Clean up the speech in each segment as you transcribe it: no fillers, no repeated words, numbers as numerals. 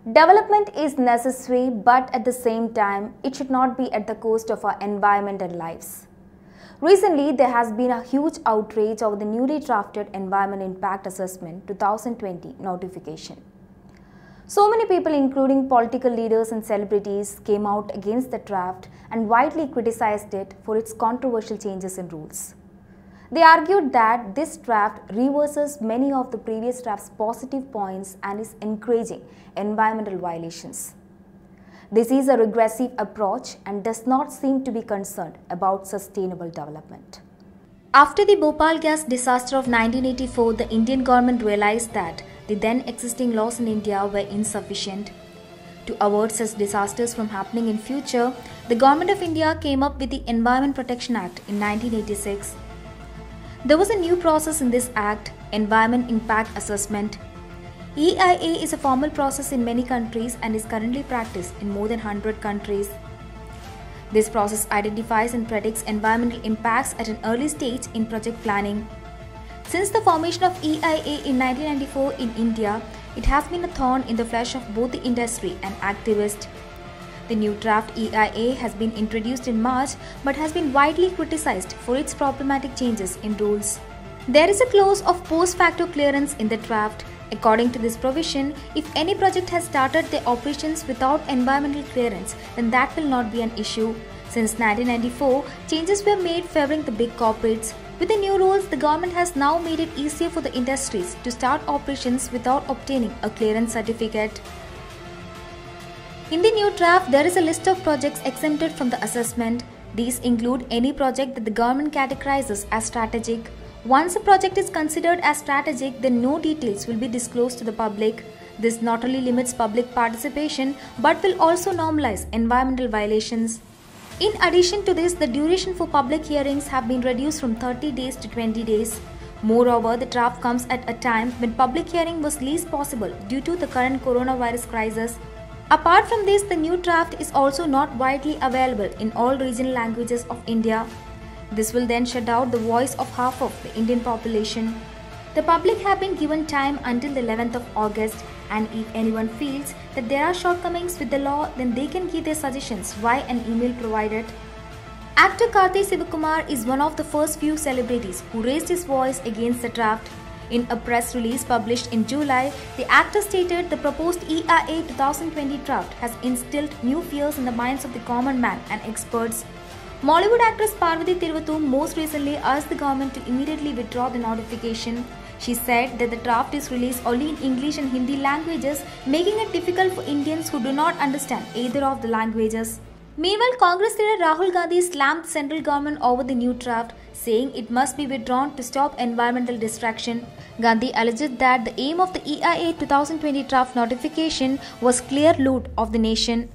Development is necessary, but at the same time, it should not be at the cost of our environment and lives. Recently, there has been a huge outrage over the newly drafted Environment Impact Assessment 2020 notification. So many people, including political leaders and celebrities, came out against the draft and widely criticized it for its controversial changes in rules. They argued that this draft reverses many of the previous draft's positive points and is encouraging environmental violations. This is a regressive approach and does not seem to be concerned about sustainable development. After the Bhopal gas disaster of 1984, the Indian government realized that the then existing laws in India were insufficient. To avoid such disasters from happening in future, the Government of India came up with the Environment Protection Act in 1986. There was a new process in this act, Environment Impact Assessment. EIA is a formal process in many countries and is currently practiced in more than 100 countries. This process identifies and predicts environmental impacts at an early stage in project planning. Since the formation of EIA in 1994 in India, it has been a thorn in the flesh of both the industry and activists. The new draft EIA has been introduced in March but has been widely criticized for its problematic changes in rules. There is a clause of post facto clearance in the draft. According to this provision, if any project has started their operations without environmental clearance, then that will not be an issue. Since 1994, changes were made favoring the big corporates. With the new rules, the government has now made it easier for the industries to start operations without obtaining a clearance certificate. In the new draft, there is a list of projects exempted from the assessment. These include any project that the government categorizes as strategic. Once a project is considered as strategic, then no details will be disclosed to the public. This not only limits public participation but will also normalize environmental violations. In addition to this, the duration for public hearings have been reduced from 30 days to 20 days. Moreover, the draft comes at a time when public hearing was least possible due to the current coronavirus crisis. Apart from this, the new draft is also not widely available in all regional languages of India. This will then shut out the voice of half of the Indian population. The public have been given time until the 11th of August, and if anyone feels that there are shortcomings with the law, then they can give their suggestions via an email provided. Actor Karthi Sivakumar is one of the first few celebrities who raised his voice against the draft. In a press release published in July, the actor stated the proposed EIA 2020 draft has instilled new fears in the minds of the common man and experts. Mollywood actress Parvati Thiruvuttur most recently asked the government to immediately withdraw the notification. She said that the draft is released only in English and Hindi languages, making it difficult for Indians who do not understand either of the languages. Meanwhile, Congress leader Rahul Gandhi slammed the central government over the new draft, saying it must be withdrawn to stop environmental distraction. Gandhi alleged that the aim of the EIA 2020 draft notification was clear loot of the nation.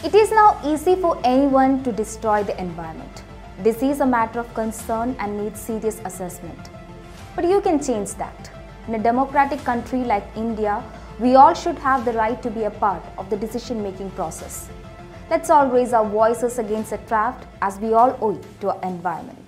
It is now easy for anyone to destroy the environment. This is a matter of concern and needs serious assessment. But you can change that. In a democratic country like India, we all should have the right to be a part of the decision-making process. Let's all raise our voices against the draft, as we all owe it to our environment.